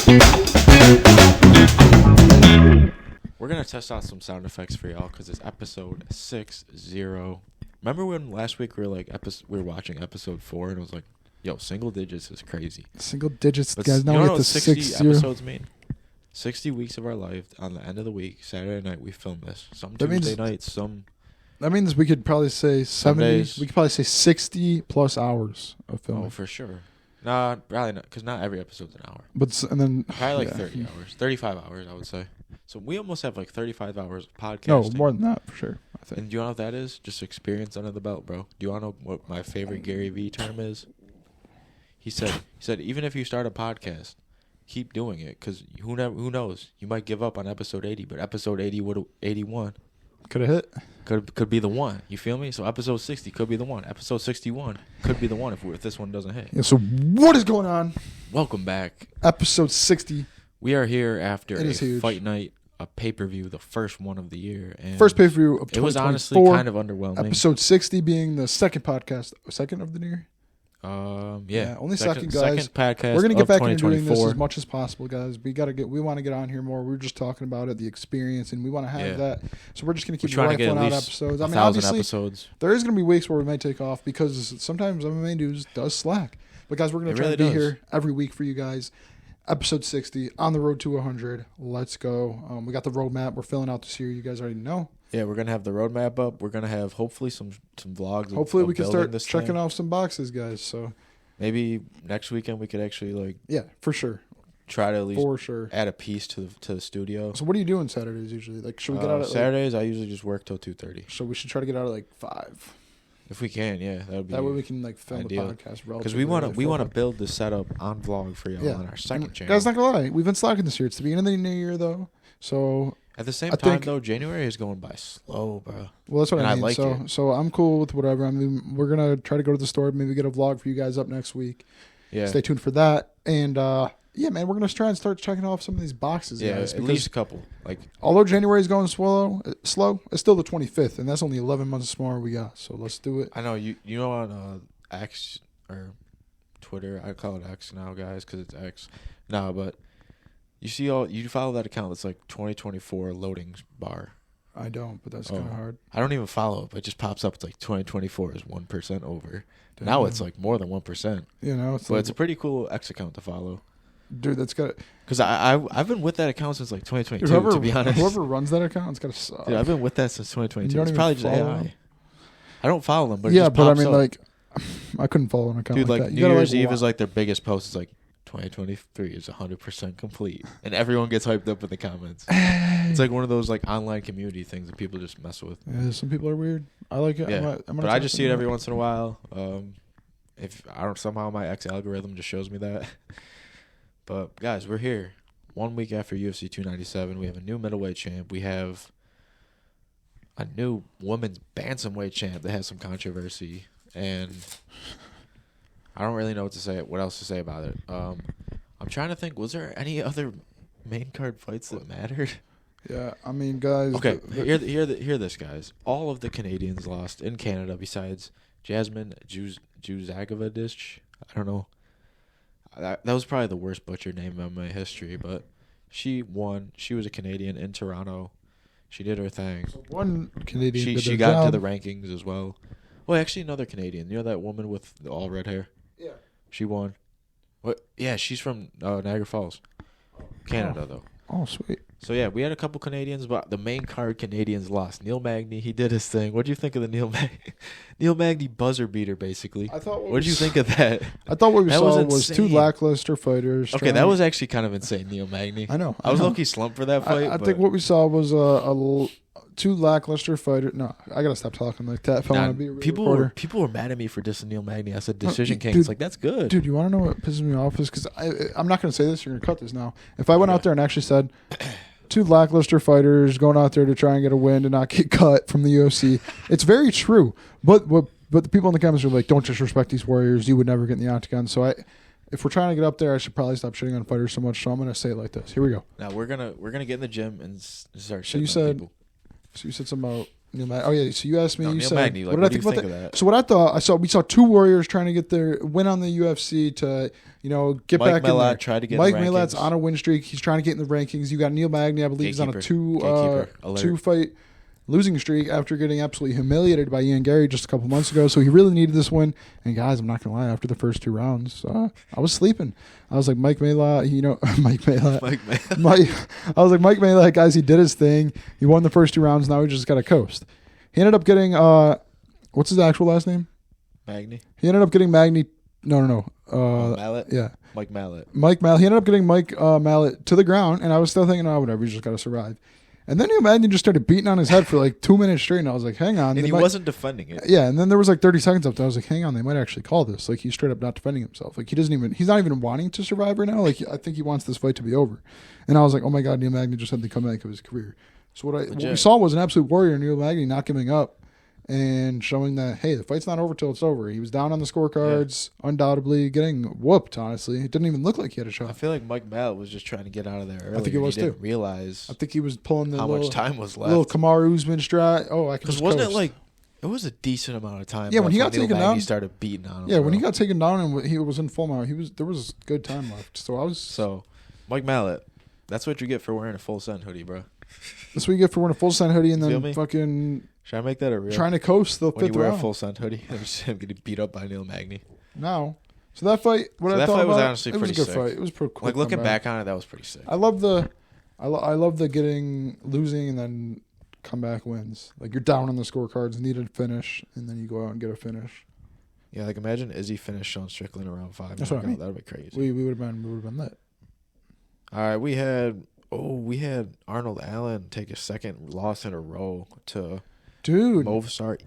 We're going to test out some sound effects for y'all because it's episode 60. Remember when last week we were watching episode 4 and it was like, yo, single digits is crazy. Single digits, But guys. Now we get to 60 60 episodes mean? 60 weeks of our life. On the end of the week, Saturday night, we film this. Some Tuesday nights, some... That means we could probably say 70. days. We could probably say 60 plus hours of filming. Oh, for sure. Nah, probably not, because not every episode's an hour. And then Probably 30 hours. 35 hours, I would say. So we almost have 35 hours of podcasting. No, more than that, for sure. I think. And do you know what that is? Just experience under the belt, bro. Do you want to know what my favorite Gary Vee term is? He said, even if you start a podcast, keep doing it, because who knows? You might give up on episode 80, but episode 81 Could have hit. could be the one. You feel me? So episode 60 could be the one. Episode 61 could be the one if this one doesn't hit. Yeah, so what is going on? Welcome back. Episode 60. We are here after a huge. fight night, a pay-per-view, the first one of the year. And First pay-per-view of 2024. it was honestly kind of underwhelming. Episode 60 being the second podcast. Second of the year? Yeah. Only second, guys. Second podcast. We're gonna get back into doing this 2024. as much as possible, guys. We want to get on here more. We were just talking about it, the experience, and we want to have that. So we're just gonna keep trying to get rifling at out least episodes. I mean, 1,000 obviously, episodes. there is gonna be weeks where we may take off because sometimes MMA news does slack. But guys, we're gonna try to be here every week for you guys. Episode 60 on the road to 100. Let's go. We got the roadmap. We're filling out this year. You guys already know. Yeah, we're gonna have the roadmap up. We're gonna have hopefully some vlogs. Hopefully, we can start this checking thing. off some boxes, guys. So Maybe next weekend we could actually for sure. try to at least For sure. add a piece to the studio. So what are you doing Saturdays usually? Like, should we get out at Saturdays? I usually just work till 2:30. So we should try to get out at 5. If we can, yeah, that would be. That way we can film ideal. the podcast Because we want to build the setup on vlog for y'all on our second channel. Guys, not gonna lie, we've been slacking this year. It's the beginning of the new year though, so at the same time though, January is going by slow, bro. Well, that's what and I mean. like it. So I'm cool with whatever. I mean, we're gonna try to go to the store, maybe get a vlog for you guys up next week. Yeah. Stay tuned for that. And yeah, man, we're gonna try and start checking off some of these boxes, guys. At least a couple. Although January is going slow, it's still the 25th, and that's only 11 months more we got. So let's do it. I know you know on X or Twitter, I call it X now, guys, because it's X. No, but you follow that account that's like 2024 loading bar. I don't, but that's kind of hard. I don't even follow it, but it just pops up. It's like 2024 is 1% over. Damn. Now it's like more than 1%. You know, It's a pretty cool X account to follow. Dude, that's got. Because I've been with that account since like 2022. To be honest, whoever runs that account, it's gotta suck. Dude, I've been with that since 2022. You It's don't probably even just follow AI. them? I don't follow them, but Yeah, it just but I pops mean, up. like, I couldn't follow an account Dude, like like that. New Year's Eve is like their biggest post. It's like 2023 is 100% complete, and everyone gets hyped up in the comments. It's like one of those like online community things that people just mess with. Yeah, some people are weird. I like it. Yeah, I'm but I just see it every once in a while. If I don't somehow my X algorithm just shows me that. But guys, we're here 1 week after UFC 297. We have a new middleweight champ. We have a new women's bantamweight champ that has some controversy, and I don't really know what else to say about it. I'm trying to think. Was there any other main card fights that mattered? Yeah, I mean, guys. Okay, hear this, guys. All of the Canadians lost in Canada besides Jasmine Juzagovich. I don't know. That was probably the worst butchered name in my history, but she won. She was a Canadian in Toronto. She did her thing. So one Canadian. She got into the rankings as well. Well, actually, another Canadian. You know that woman with the all red hair? Yeah. She won. What? Yeah, she's from Niagara Falls, Canada, though. Oh, sweet. So, yeah, we had a couple Canadians, but the main card Canadians lost. Neil Magny, he did his thing. What do you think of the Neil Magny buzzer beater, basically? What did you think of that? I thought what we That saw was was two insane. lackluster fighters. Okay, that was actually kind of insane, Neil Magny. I know. I was low-key slumped for that fight. I think what we saw was two lackluster fighters. No, I gotta stop talking like that if I want to be a real reporter. People were mad at me for dissing Neil Magny. I said Decision King. Dude, It's like, that's good. Dude, you want to know what pisses me off is because I'm not gonna say this. You're gonna cut this now. If I went out there and actually said two lackluster fighters going out there to try and get a win and not get cut from the UFC, it's very true. But the people in the comments are like, don't disrespect these warriors. You would never get in the octagon. So if we're trying to get up there, I should probably stop shitting on fighters so much. So I'm gonna say it like this. Here we go. Now we're gonna get in the gym and start So you shitting on people. So you said something about Oh yeah. So you asked me. No, you Neil said, Magny. Like, what did I think of that? So what I thought, we saw two warriors trying to get their win on the UFC to get Mike back in Malott there. tried to get Mike in the Malot's rankings. on a win streak. He's trying to get in the rankings. You got Neil Magny, I believe, he's on a Gatekeeper alert. 2-fight losing streak after getting absolutely humiliated by Ian Gary just a couple months ago. So he really needed this win. And guys, I'm not gonna lie, after the first 2 rounds, I was sleeping. I was like, Mike Malott, Mike Malott. I was like, Mike Malott, guys, he did his thing. He won the first 2 rounds. Now he just got to coast. He ended up getting what's his actual last name? Magny. He ended up getting Magny. No. Malott. Yeah. Mike Malott. He ended up getting Mike Malott to the ground, and I was still thinking, whatever, he's just got to survive. And then Neil Magny just started beating on his head for like 2 minutes straight, and I was like, hang on. And he wasn't defending it. Yeah, and then there was like 30 seconds up there. I was like, hang on, they might actually call this. Like, he's straight up not defending himself. Like, he's not even wanting to survive right now. Like, I think he wants this fight to be over. And I was like, oh my God, Neil Magny just had the comeback of his career. So what we saw was an absolute warrior, Neil Magny, not giving up and showing that, hey, the fight's not over till it's over. He was down on the scorecards, undoubtedly getting whooped, honestly. It didn't even look like he had a shot. I feel like Mike Malott was just trying to get out of there early. I think he was, too. Didn't realize I think he was pulling the how much time was left. Little Kamaru Usman strat. Oh, I can just wasn't coast. it like, it was a decent amount of time. Yeah, when he got taken down, he started beating on him. Yeah, when he got taken down and he was in full mount, there was good time left. So Mike Malott, that's what you get for wearing a full send hoodie, bro. That's what you get for wearing a full send hoodie and Feel then me? fucking Should I make that a real? trying to coast the when you fifth wear round. a full send hoodie and just him getting beat up by Neil Magny. No. So that fight, that fight was honestly it was a pretty good sick. fight. It was pretty cool. Like looking back on it, that was pretty sick. I love the losing and then comeback wins. Like, you're down on the scorecards, needed a finish, and then you go out and get a finish. Yeah, like imagine Izzy finished Sean Strickland around 5. That's what I mean. That would be crazy. We would have been lit. All right, we had Arnold Allen take a second loss in a row to Movsar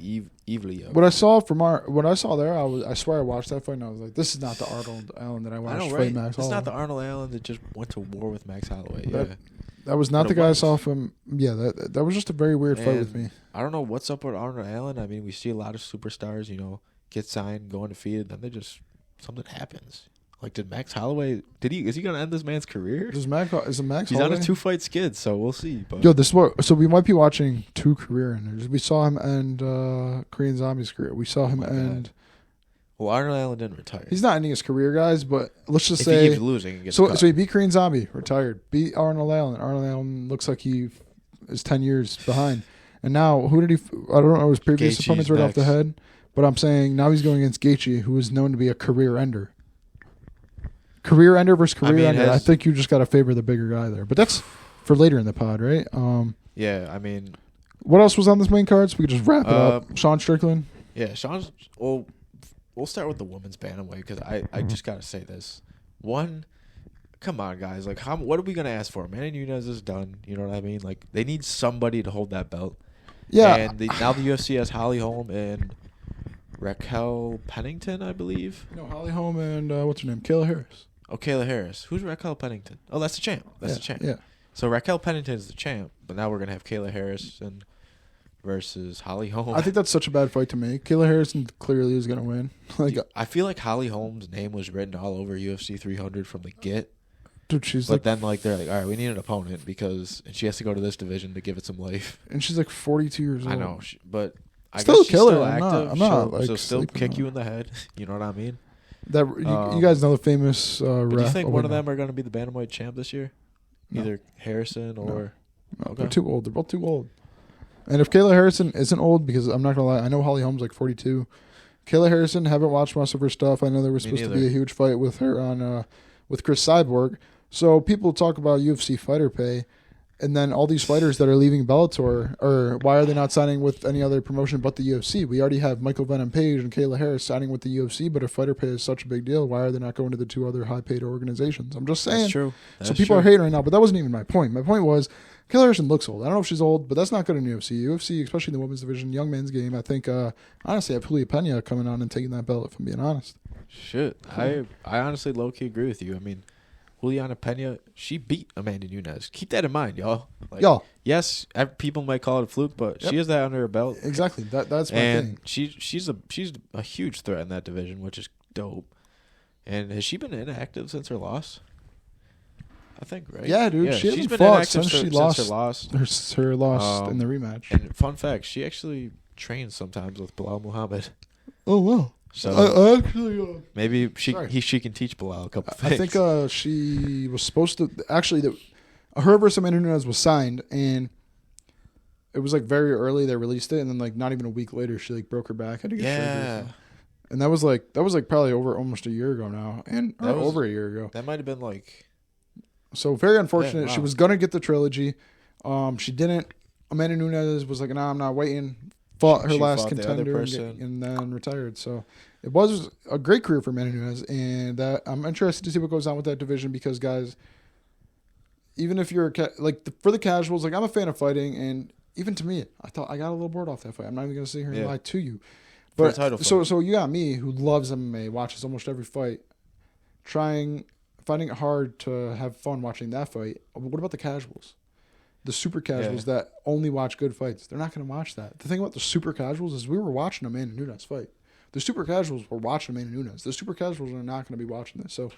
Evlio. What I saw there, I swear I watched that fight and I was like, this is not the Arnold Allen that I watched fight Max Holloway. It's not the Arnold Allen that just went to war with Max Holloway. That was not the guy I saw from. Yeah, that was just a very weird fight with me. I don't know what's up with Arnold Allen. I mean, we see a lot of superstars, get signed, go undefeated, then something happens. Like, did Max Holloway? Is he gonna end this man's career? Is Max He's Holloway? on a 2-fight skid, so we'll see. But Yo, so we might be watching 2 career enders. We saw him end Korean Zombie's career. We saw him end. Well, Arnold Allen didn't retire. He's not ending his career, guys. But let's just if say he keeps losing, he gets cut. So he beat Korean Zombie, retired. Beat Arnold Allen. Arnold Allen looks like he is 10 years behind. And now, who did he? I don't know his previous opponents right off the head. But I'm saying now he's going against Gaethje, who is known to be a career ender. Career ender versus career ender. I think you just got to favor the bigger guy there. But that's for later in the pod, right? Yeah, I mean. What else was on this main card? So we could just wrap it up. Sean Strickland. Yeah, Sean's. Well, we'll start with the women's bantamweight because I just got to say this. One, come on, guys. Like, what are we going to ask for? Amanda Nunes is done. You know what I mean? Like, they need somebody to hold that belt. Yeah. And now the UFC has Holly Holm and Raquel Pennington, I believe. No, Holly Holm and what's her name? Kayla Harris. Oh, Kayla Harris. Who's Raquel Pennington? Oh, that's the champ. That's the champ. Yeah. So Raquel Pennington is the champ, but now we're going to have Kayla Harrison versus Holly Holm. I think that's such a bad fight to make. Kayla Harrison clearly is going to win. I feel like Holly Holm's name was written all over UFC 300 from the get. Dude, then they're like, all right, we need an opponent because she has to go to this division to give it some life. And she's like 42 years old. I know, but I still guess she's killer. Still active. I'm not like, she'll still kick you in the head. You know what I mean? That you guys know the famous. Do you think one of them are going to be the bantamweight champ this year? No. Either Harrison or. No, they're too old. They're both too old. And if Kayla Harrison isn't old, because I'm not gonna lie, I know Holly Holm's like 42. Kayla Harrison, haven't watched most of her stuff. I know there was supposed to be a huge fight with her on with Chris Cyborg. So people talk about UFC fighter pay, and then all these fighters that are leaving Bellator, or why are they not signing with any other promotion but the UFC? We already have Michael Venom Page and Kayla Harris signing with the UFC, but if fighter pay is such a big deal, why are they not going to the 2 other high-paid organizations? I'm just saying. That's true. So people are hating right now, but that wasn't even my point. My point was, Kayla Harrison looks old. I don't know if she's old, but that's not good in UFC. UFC, especially in the women's division, young men's game. I think, honestly, I have Julia Pena coming on and taking that belt, if I'm being honest. Shit. I honestly low-key agree with you. I mean, Juliana Pena, she beat Amanda Nunes. Keep that in mind, y'all. Like, y'all. Yes, people might call it a fluke, but she has that under her belt. Exactly. That's my thing. She's a huge threat in that division, which is dope. And has she been inactive since her loss? I think, right? Yeah, dude. She she's hasn't been fought inactive since she since lost. her loss. Her loss in the rematch. And fun fact, she actually trains sometimes with Bilal Muhammad. Oh wow! So actually, maybe she can teach Bilal a couple things. I think she was supposed to actually. Her versus Amanda Nunes was signed, and it was like very early. They released it, and then like not even a week later, she like broke her back. Had to get surgery. And that was like probably over almost a year ago now, and over a year ago. That might have been like. So very unfortunate. Yeah, wow. She was gonna get the trilogy. She didn't. Amanda Nunes was like, "Nah, I'm not waiting." Fought her last contender and then retired. So it was a great career for Amanda Nunes, and I'm interested to see what goes on with that division because, guys, even if you're for the casuals, like I'm a fan of fighting, and even to me, I thought I got a little bored off that fight. I'm not even gonna sit here and lie to you. But so you got me who loves MMA, watches almost every fight, finding it hard to have fun watching that fight. What about the casuals? The super casuals that only watch good fights. They're not going to watch that. The thing about the super casuals is we were watching Amanda Nunes fight. The super casuals were watching Amanda Nunes. The super casuals are not going to be watching this. So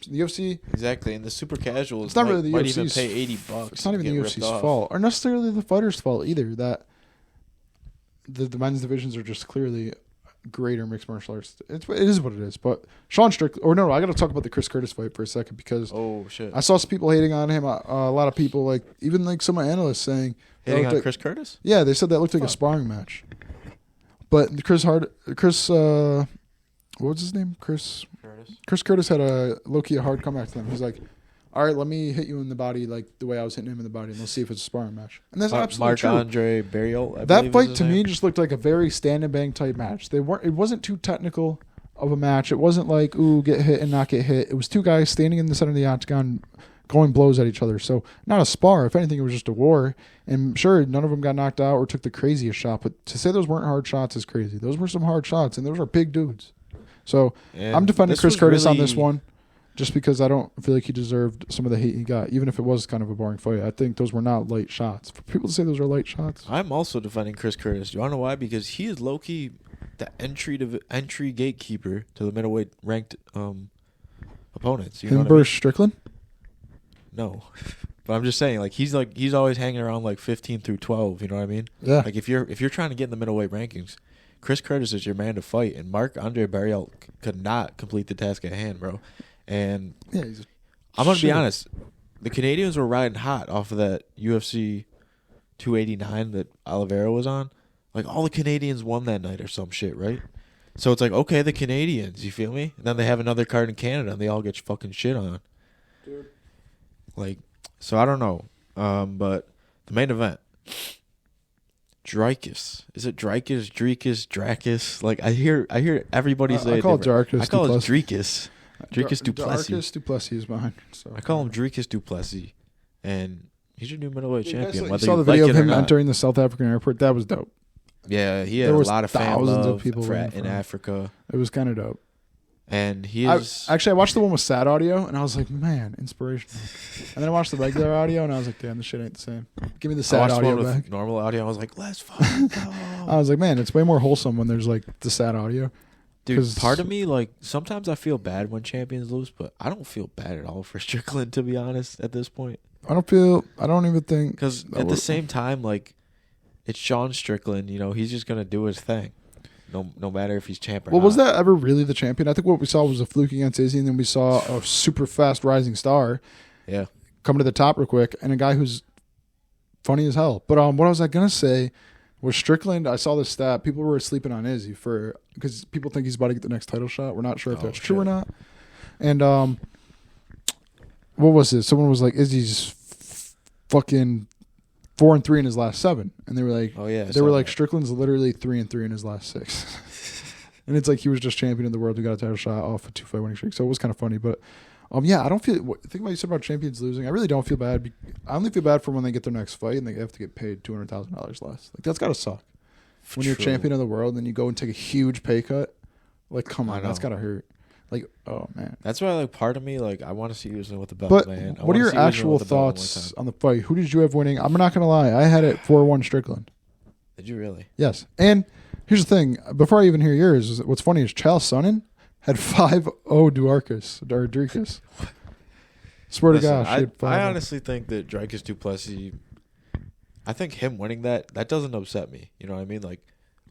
the UFC... Exactly, and the super casuals it's not really the might UFC's, even pay $80. It's not even the UFC's fault, or necessarily the fighter's fault either, that the men's divisions are just clearly greater mixed martial arts. It is what it is. But Sean Strickland, or no, I got to talk about the Chris Curtis fight for a second because I saw some people hating on him. A lot of people, like even like some analysts saying hating on Chris Curtis. Yeah, they said that looked like a sparring match. But Chris, what was his name? Chris Curtis had a low-key hard comeback to them. He's like, all right, let me hit you in the body like the way I was hitting him in the body, and let's see if it's a sparring match. And that's absolutely true. Marc-Andre Barriault. That fight to me just looked like a very stand and bang type match. It wasn't too technical of a match. It wasn't like get hit and not get hit. It was two guys standing in the center of the octagon, going blows at each other. So not a spar. If anything, it was just a war. And sure, none of them got knocked out or took the craziest shot. But to say those weren't hard shots is crazy. Those were some hard shots, and those are big dudes. So I'm defending Chris Curtis on this one. Just because I don't feel like he deserved some of the hate he got, even if it was kind of a boring fight. I think those were not light shots. For people to say those are light shots. I'm also defending Chris Curtis. Do you want to know why? Because he is low-key the entry gatekeeper to the middleweight ranked opponents. You know what I mean? Strickland? No. But I'm just saying, he's always hanging around 15 through 12, you know what I mean? Yeah. Like if you're trying to get in the middleweight rankings, Chris Curtis is your man to fight, and Marc-Andre Barriault could not complete the task at hand, bro. And I'm going to be honest, the Canadians were riding hot off of that UFC 289 that Oliveira was on. Like, all the Canadians won that night or some shit, right? So it's like, okay, the Canadians, you feel me? And then they have another card in Canada, and they all get fucking shit on. Dude. So I don't know. But the main event, Dricus. Is it Dricus, Dracus? I hear everybody say it. I call it Dracus. I call it Dricus. Dricus Duplessis. Dricus Duplessis is mine. So. I call him Dricus Duplessis, and he's your new middleweight champion. You saw the video of him entering the South African airport. That was dope. Yeah, he had a lot of thousands of people in Africa. It was kind of dope. And he is... I watched the one with sad audio, and I was like, man, inspirational. And then I watched the regular audio, and I was like, damn, this shit ain't the same. Give me the sad audio back. With normal audio, I was like, let's fucking go. I was like, man, it's way more wholesome when there's the sad audio. Dude, part of me, sometimes I feel bad when champions lose, but I don't feel bad at all for Strickland, to be honest, at this point. I don't even think... Because at the same time, it's Sean Strickland, he's just going to do his thing. No matter if he's champ or not. Well, was that ever really the champion? I think what we saw was a fluke against Izzy, and then we saw a super fast rising star come to the top real quick, and a guy who's funny as hell. But what was I going to say was Strickland, I saw this stat. People were sleeping on Izzy because people think he's about to get the next title shot. We're not sure if that's true or not. And what was it? Someone was like, Izzy's fucking 4-3 in his last 7, and they were like, Strickland's literally 3-3 in his last 6, and it's like he was just champion of the world who got a title shot off a 2-fight winning streak. So it was kind of funny, but I don't feel. Think about you said about champions losing. I really don't feel bad. I only feel bad for when they get their next fight and they have to get paid $200,000 less. That's gotta suck. When you're champion of the world and then you go and take a huge pay cut, come on, that's gotta hurt. Oh man. That's why part of me I want to see you with the belt, man. What are your actual thoughts on the fight? Who did you have winning? I'm not gonna lie, I had it 4-1 Strickland. Did you really? Yes. And here's the thing, before I even hear yours, what's funny is Chael Sonnen had 5-0 Dricus. Swear Listen, to gosh. I honestly think that Dricus du Plessis, I think him winning that doesn't upset me. You know what I mean? Like,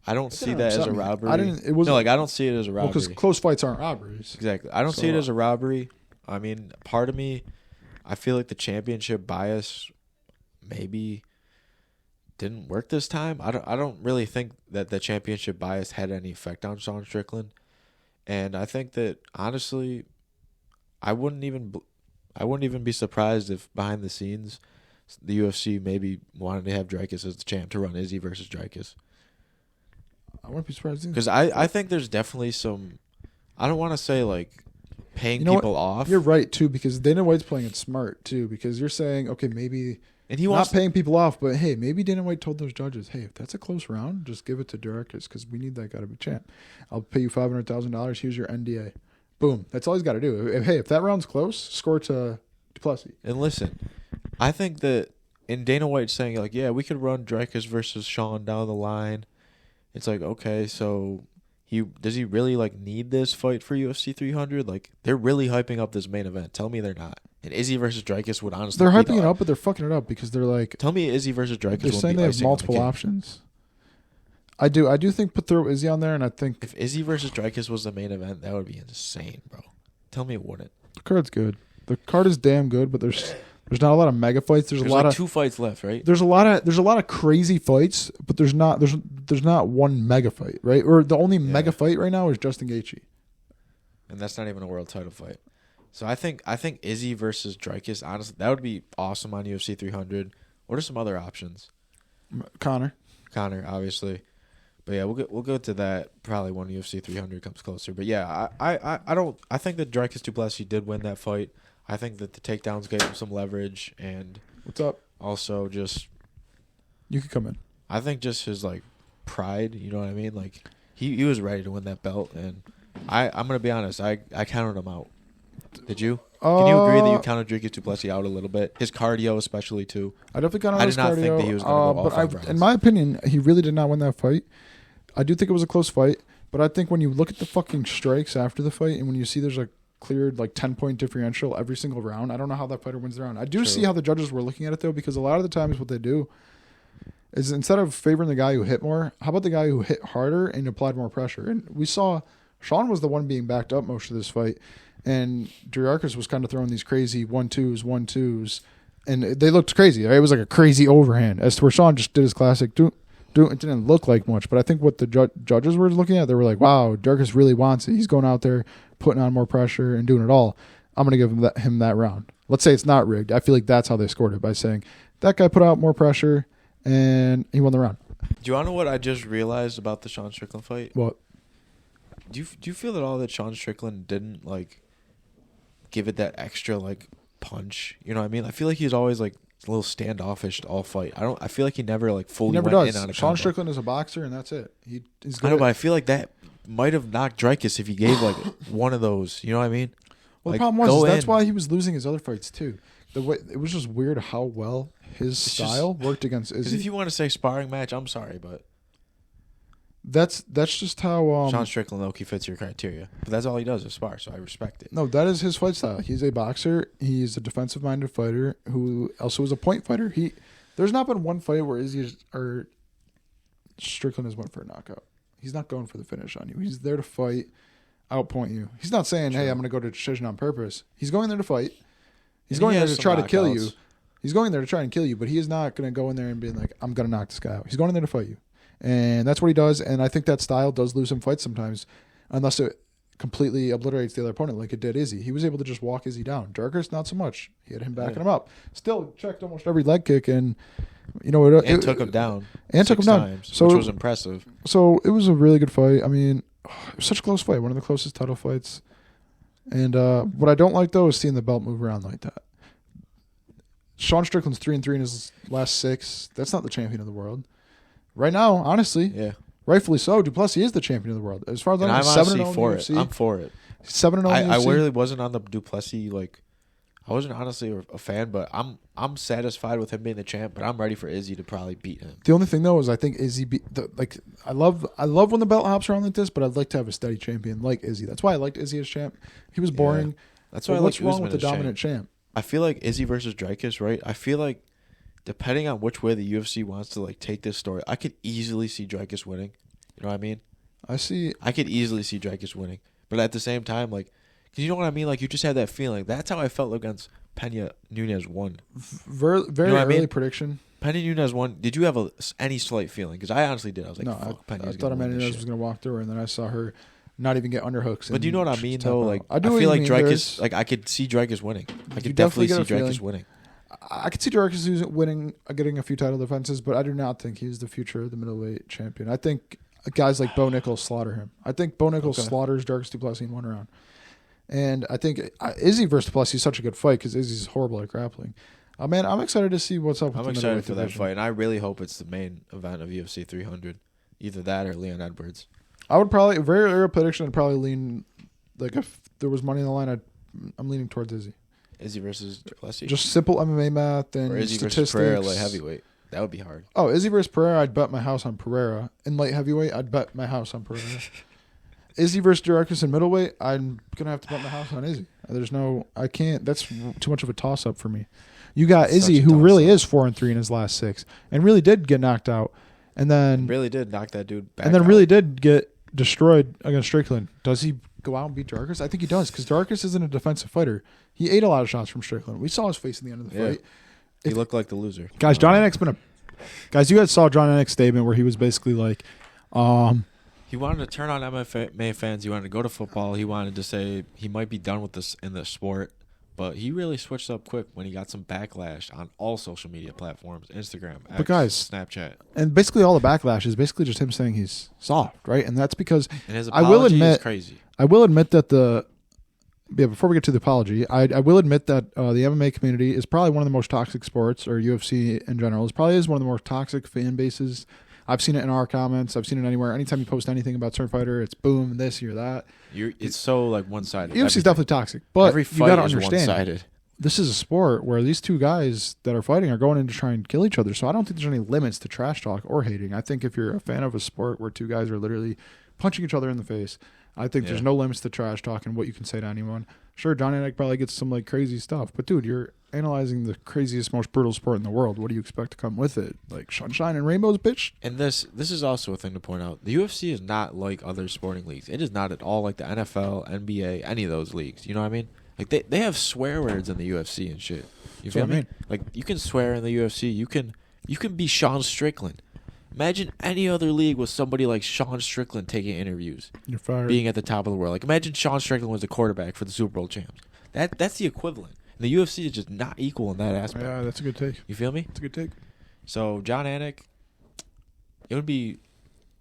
I don't see that as a robbery. I don't see it as a robbery. Because close fights aren't robberies. Exactly. I don't see it as a robbery. I mean, part of me, I feel like the championship bias maybe didn't work this time. I don't really think that the championship bias had any effect on Sean Strickland. And I think that, honestly, I wouldn't even be surprised if behind the scenes the UFC maybe wanted to have Dricus as the champ to run Izzy versus Dricus. I wouldn't be surprised either. Because I think there's definitely some, I don't want to say like paying people off. You're right too, because Dana White's playing it smart too, because you're saying, okay, maybe and he wants not paying people off, but hey, maybe Dana White told those judges, hey, if that's a close round, just give it to Dricus because we need that guy to be champ. I'll pay you $500,000. Here's your NDA. Boom. That's all he's got to do. If that round's close, score to du Plessis. And listen, I think that in Dana White saying like, yeah, we could run Dricus versus Sean down the line. It's like, okay, so does he really like need this fight for UFC 300? Like, they're really hyping up this main event. Tell me they're not. And Izzy versus Dricus would honestly. They're hyping it up, but they're fucking it up because they're like. Tell me Izzy versus Dricus. They're saying they have multiple options. I do think throw Izzy on there, and I think if Izzy versus Dricus was the main event, that would be insane, bro. Tell me it wouldn't. The card's good. The card is damn good, but there's not a lot of mega fights. There's a lot like of 2 fights left, right? There's a lot of crazy fights, but there's not one mega fight, right? Or the only mega fight right now is Justin Gaethje, and that's not even a world title fight. So I think Izzy versus Dricus, honestly, that would be awesome on UFC 300. What are some other options? Connor, obviously. But yeah, we'll go to that probably when UFC 300 comes closer. But yeah, I think that Dricus du Plessis did win that fight. I think that the takedowns gave him some leverage, and what's up? Also, just you could come in. I think just his like pride. You know what I mean? Like he was ready to win that belt, and I'm gonna be honest. I counted him out. Did you? Can you agree that you counted Dricus du Plessis out a little bit? His cardio, especially too. I definitely counted his cardio. I did not think that he was going to go all 5 rounds. In my opinion, he really did not win that fight. I do think it was a close fight, but I think when you look at the fucking strikes after the fight, and when you see there's a cleared like 10-point differential every single round, I don't know how that fighter wins the round. I do see how the judges were looking at it though, because a lot of the times what they do is instead of favoring the guy who hit more, how about the guy who hit harder and applied more pressure? And we saw Sean was the one being backed up most of this fight. And Dricus was kind of throwing these crazy 1-2s, and they looked crazy. Right? It was like a crazy overhand. As to where Sean just did his classic, it didn't look like much. But I think what the judges were looking at, they were like, wow, Dricus really wants it. He's going out there, putting on more pressure and doing it all. I'm going to give him that round. Let's say it's not rigged. I feel like that's how they scored it, by saying that guy put out more pressure, and he won the round. Do you want to know what I just realized about the Sean Strickland fight? What? Do you feel at all that Sean Strickland didn't like give it that extra like punch? You know what I mean? I feel like he's always like a little standoffish all fight. I feel like he never like fully went in on a Sean combo. Strickland is a boxer, and that's it. He's good. I know, but I feel like that might have knocked Dricus if he gave like one of those. You know what I mean? Well, the problem was that's why he was losing his other fights too. The way it was just weird how well his style worked against Izzy. Because if you want to say sparring match, I'm sorry, but that's just how Sean Strickland low-key fits your criteria. But that's all he does is spar, so I respect it. No, that is his fight style. He's a boxer. He's a defensive-minded fighter who also is a point fighter. There's not been one fight where Strickland has went for a knockout. He's not going for the finish on you. He's there to fight, outpoint you. He's not saying, hey, I'm going to go to decision on purpose. He's going there to fight. He's going there to try to kill you. He's going there to try and kill you, but he is not going to go in there and be like, I'm going to knock this guy out. He's going in there to fight you. And that's what he does. And I think that style does lose him fights sometimes, unless it completely obliterates the other opponent like it did Izzy. He was able to just walk Izzy down. Dricus, not so much. He had him backing him up. Still checked almost every leg kick, and it took him down. And took him down, times, which was impressive. So it was a really good fight. I mean, it was such a close fight. One of the closest title fights. And what I don't like though is seeing the belt move around like that. Sean Strickland's 3-3 in his last 6. That's not the champion of the world. Right now, honestly, rightfully so. Du Plessis is the champion of the world. As far as I'm 7-0 for it. I'm for it. 7-0. I really wasn't on the Du Plessis I wasn't honestly a fan, but I'm satisfied with him being the champ. But I'm ready for Izzy to probably beat him. The only thing though is I think Izzy I love when the belt hops around like this, but I'd like to have a steady champion like Izzy. That's why I liked Izzy as champ. He was boring. That's why. What's wrong with the dominant champ? I feel like Izzy versus Dreykus, right? I feel like depending on which way the UFC wants to like take this story, I could easily see Dreykus winning. You know what I mean? I could easily see Dreykus winning, but at the same time, like, cause you know what I mean? Like, you just had that feeling. That's how I felt against Pena Nunes won. very You know what I early mean? prediction. Pena Nunes won. Did you have any slight feeling? Because I honestly did. I was like, No, fuck, I Pena's thought gonna win Amanda this Nunes shit. was going to walk through her, and then I saw her not even get underhooks. But do you know what I mean, though? Like, I do what feel you like mean. Dreykus, like, I could see Dreykus winning. I could definitely definitely get see a Dreykus feeling. winning. I could see Dreykus winning, getting a few title defenses, but I do not think he's the future of the middleweight champion. I think guys like Bo Nichols slaughter him. I think Bo Nichols slaughters Dreykus Duplessis in one round. And I think Izzy versus Duplessis is such a good fight because Izzy's horrible at grappling. Man, I'm excited to see what's up with I'm the excited for middleweight that division. fight, and I really hope it's the main event of UFC 300. Either that or Leon Edwards. I would probably, very early prediction, I'd probably lean, like if there was money in the line, I'm leaning towards Izzy. Izzy versus Duplessis? Just simple MMA math and or Izzy statistics. versus Pereira light heavyweight. That would be hard. Oh, Izzy versus Pereira, I'd bet my house on Pereira. In light heavyweight, I'd bet my house on Pereira. Izzy versus Dreykus in middleweight, I'm going to have to bet my house on Izzy. I can't, that's too much of a toss-up for me. You got It's Izzy, such a who really toss-up. is 4-3 in his last 6, and really did get knocked out. And then Really did knock that dude back and then out. really did get destroyed against Strickland. Does he go out and beat Dreykus? I think he does, because Dreykus isn't a defensive fighter. He ate a lot of shots from Strickland. We saw his face in the end of the Yeah. fight. He looked like the loser. Guys, John Anik's been guys, you guys saw John Anik's statement where he was basically like, He wanted to turn on MMA fans. He wanted to go to football. He wanted to say he might be done with this in the sport. But he really switched up quick when he got some backlash on all social media platforms, Instagram, X, guys- Snapchat. and basically all the backlash is basically just him saying he's soft, right? And that's because And his I apology will admit- is crazy. I will admit that before we get to the apology, I will admit that the MMA community is probably one of the most toxic sports, or UFC in general. It probably is one of the more toxic fan bases. I've seen it in our comments. I've seen it anywhere. Anytime you post anything about certain fighter, it's boom, this or that. It's so like one-sided. UFC is definitely toxic, but Every you got to fight is understand, one-sided. this is a sport where these two guys that are fighting are going in to try and kill each other. So I don't think there's any limits to trash talk or hating. I think if you're a fan of a sport where two guys are literally punching each other in the face, I think there's Yeah. no limits to trash talk and what you can say to anyone. Sure, John Anik probably gets some like crazy stuff, but dude, you're analyzing the craziest, most brutal sport in the world. What do you expect to come with it? Like sunshine and rainbows, bitch? And this is also a thing to point out. The UFC is not like other sporting leagues. It is not at all like the NFL, NBA, any of those leagues. You know what I mean? Like they have swear words in the UFC and shit. You That's feel what I me? mean. Like you can swear in the UFC. You can be Sean Strickland. Imagine any other league with somebody like Sean Strickland taking interviews, You're fired. being at the top of the world. Like imagine Sean Strickland was the quarterback for the Super Bowl champs. That's the equivalent. And the UFC is just not equal in that aspect. Yeah, that's a good take. You feel me? That's a good take. So John Anik, it would be,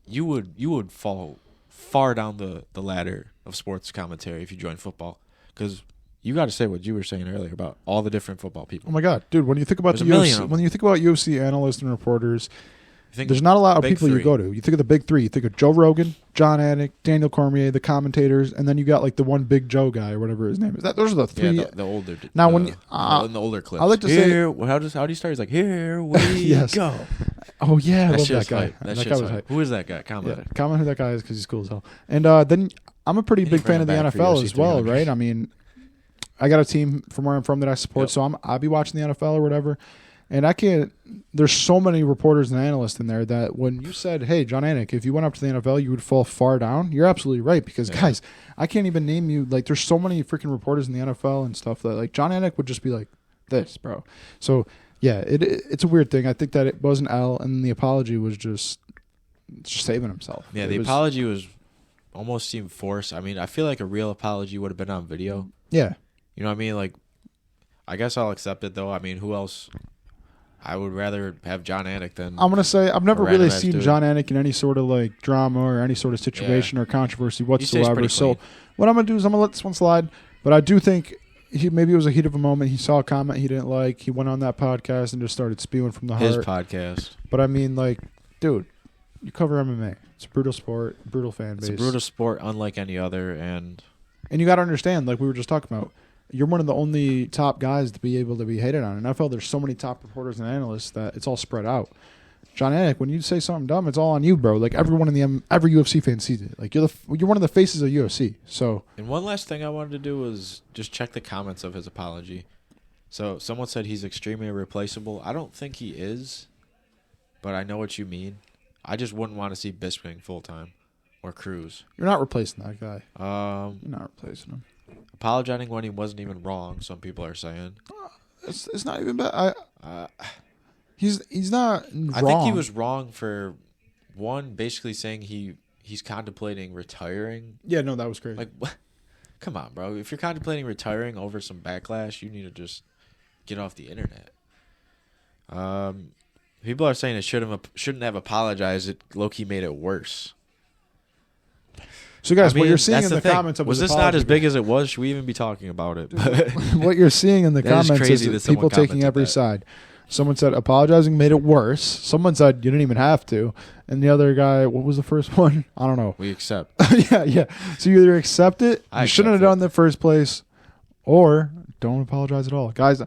you would fall far down the ladder of sports commentary if you joined football, because you got to say what you were saying earlier about all the different football people. Oh my god, dude! When you think about There's the a million UFC, of when you think about UFC analysts and reporters, I think there's not a lot of big people you three. go to. You think of the big three. You think of Joe Rogan, John Anik, Daniel Cormier, the commentators, and then you got like the one big Joe guy or whatever his name is. Those are the three. Yeah, the older. Now, the, when you- in the older clips, I like to say- here, how do you start? He's like, here we Yes. go. Oh yeah, I That love that shit's guy. hype. That That shit's guy was hype. hype. Who is that guy? Comment. Yeah, comment who that guy is because he's cool as hell. And then I'm a pretty You big need to bring fan of the him back for NFL UFC as well, 300. right? I mean, I got a team from where I'm from that I support, Yep. so I'll be watching the NFL or whatever. And I can't. There's so many reporters and analysts in there that when you said, "Hey, John Anik, if you went up to the NFL, you would fall far down," you're absolutely right. Because Yeah. guys, I can't even name you. Like, there's so many freaking reporters in the NFL and stuff that like John Anik would just be like this, bro. So yeah, it's a weird thing. I think that it was an L, and the apology was just saving himself. Yeah, It the was- apology was almost seemed forced. I mean, I feel like a real apology would have been on video. Yeah. You know what I mean? Like, I guess I'll accept it, though. I mean, who else? I would rather have John Anik than... I'm gonna say I've never a random really ass seen dude. John Anik in any sort of like drama or any sort of situation or controversy whatsoever. pretty So clean. what I'm gonna do is I'm gonna let this one slide. But I do think maybe it was a heat of a moment. He saw a comment he didn't like. He went on that podcast and just started spewing from the his heart. podcast. But I mean, like, dude, you cover MMA. It's a brutal sport, brutal fan base. It's a brutal sport unlike any other, and And you got to understand, like we were just talking about, you're one of the only top guys to be able to be hated on. In NFL, there's so many top reporters and analysts that it's all spread out. John Anik, when you say something dumb, it's all on you, bro. Like everyone in the every UFC fan sees it. Like you're one of the faces of UFC. So one last thing I wanted to do was just check the comments of his apology. So someone said he's extremely irreplaceable. I don't think he is, but I know what you mean. I just wouldn't want to see Bisping full time or Cruz. You're not replacing that guy. You're not replacing him. Apologizing when he wasn't even wrong, some people are saying. It's not even bad. He's not wrong. I think he was wrong for one, basically saying he's contemplating retiring. Yeah, no, that was crazy. Like, what? Come on, bro. If you're contemplating retiring over some backlash, you need to just get off the internet. People are saying it shouldn't have apologized. It low-key made it worse. So, guys, what you're seeing in the comments of was this not as big as it was? Should we even be talking about it? What you're seeing in the comments is people taking every side. Someone said apologizing made it worse. Someone said you didn't even have to. And the other guy, what was the first one? I don't know. We accept. Yeah. So you either accept it, you shouldn't have done it in the first place, or don't apologize at all. Guys,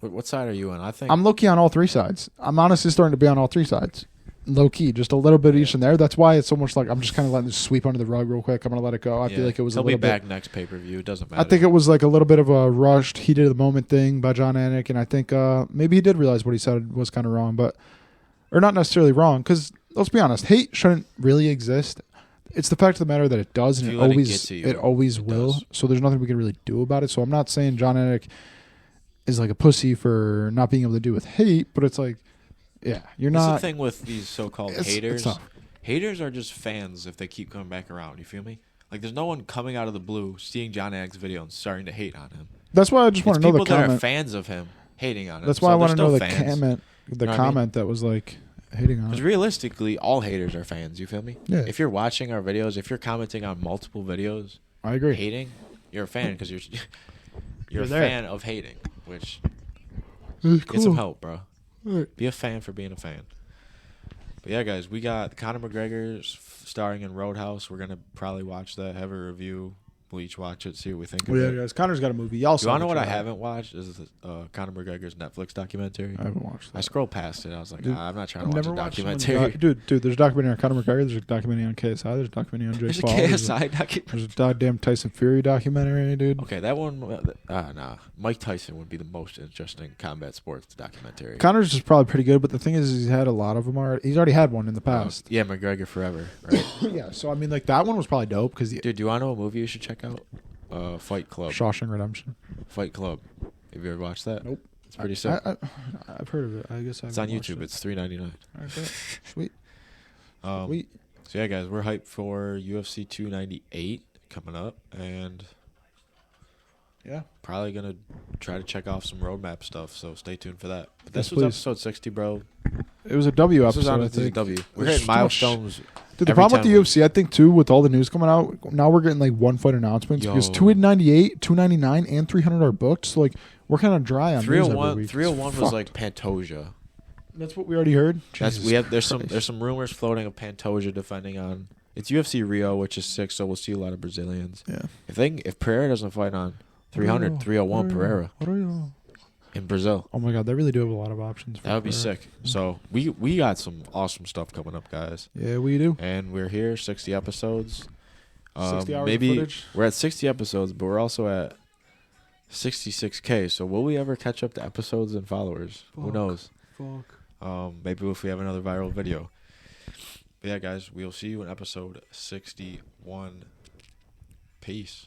what side are you on? I think I'm low-key on all three sides. I'm honestly starting to be on all three sides. Low-key, just a little bit each in there. That's why it's so much like I'm just kind of letting this sweep under the rug real quick. I'm going to let it go. I feel like it was a little bit. He'll be back next pay-per-view. It doesn't matter. I think it was like a little bit of a rushed, heated of the moment thing by John Anik, and I think maybe he did realize what he said was kind of wrong, or not necessarily wrong, because let's be honest, hate shouldn't really exist. It's the fact of the matter that it does, and it always will. So there's nothing we can really do about it. So I'm not saying John Anik is like a pussy for not being able to do with hate, but it's like, yeah, you're not. That's the thing with these so-called haters. Haters are just fans if they keep coming back around. You feel me? Like, there's no one coming out of the blue, seeing John Anik's video and starting to hate on him. That's why I just want to know the comment. People that are fans of him hating on him. That's why I want to know the comment. The comment that was like hating on him. Because realistically, all haters are fans. You feel me? Yeah. If you're watching our videos, if you're commenting on multiple videos, I agree. Hating, you're a fan because you're a fan of hating, which get some help, bro. Right. Be a fan for being a fan. But yeah, guys, we got Conor McGregor's starring in Roadhouse. We're gonna probably watch that, have a review. We'll each watch it, see what we think of it. Yeah, guys. Conor's got a movie. Y'all Do you want to know what I haven't watched? Is Conor McGregor's Netflix documentary. I haven't watched that. I scrolled past it. I was like, I'm not trying to watch a documentary. Dude, there's a documentary on Conor McGregor. There's a documentary on KSI. There's a documentary on Jake Paul. There's a KSI documentary. There's a goddamn Tyson Fury documentary, dude. Okay, that one, nah. Mike Tyson would be the most interesting combat sports documentary. Conor's is probably pretty good, but the thing is he's had a lot of them already. He's already had one in the past. Yeah, McGregor Forever, right? Yeah, so I mean, like, that one was probably dope. Dude, do you want to know a movie you should check out? Fight Club. Shawshank Redemption. Fight Club. Have you ever watched that? Nope. It's pretty sick. I've heard of it. I guess it's on YouTube. It's $3.99. All right, sweet. Sweet. So yeah, guys, we're hyped for UFC 298 coming up, and yeah, probably gonna try to check off some roadmap stuff. So stay tuned for that. But this was episode 60, bro. It was a W episode. I think. W. We're hitting milestones. Dude, the problem with the UFC, I think, too, with all the news coming out, now we're getting, like, one fight announcements. Because 298, 299, and 300 are booked. So, like, we're kind of dry on 301, 301 was, like, Pantoja. That's what we already heard? There's some rumors floating of Pantoja defending on... It's UFC Rio, which is 6, so we'll see a lot of Brazilians. Yeah. If Pereira doesn't fight on 300, 301 Pereira in Brazil. Oh, my God. They really do have a lot of options. That would be sick. So, we got some awesome stuff coming up, guys. Yeah, we do. And we're here, 60 episodes. 60 hours of footage. We're at 60 episodes, but we're also at 66K. So, will we ever catch up to episodes and followers? Who knows? Maybe if we have another viral video. But yeah, guys, we'll see you in episode 61. Peace.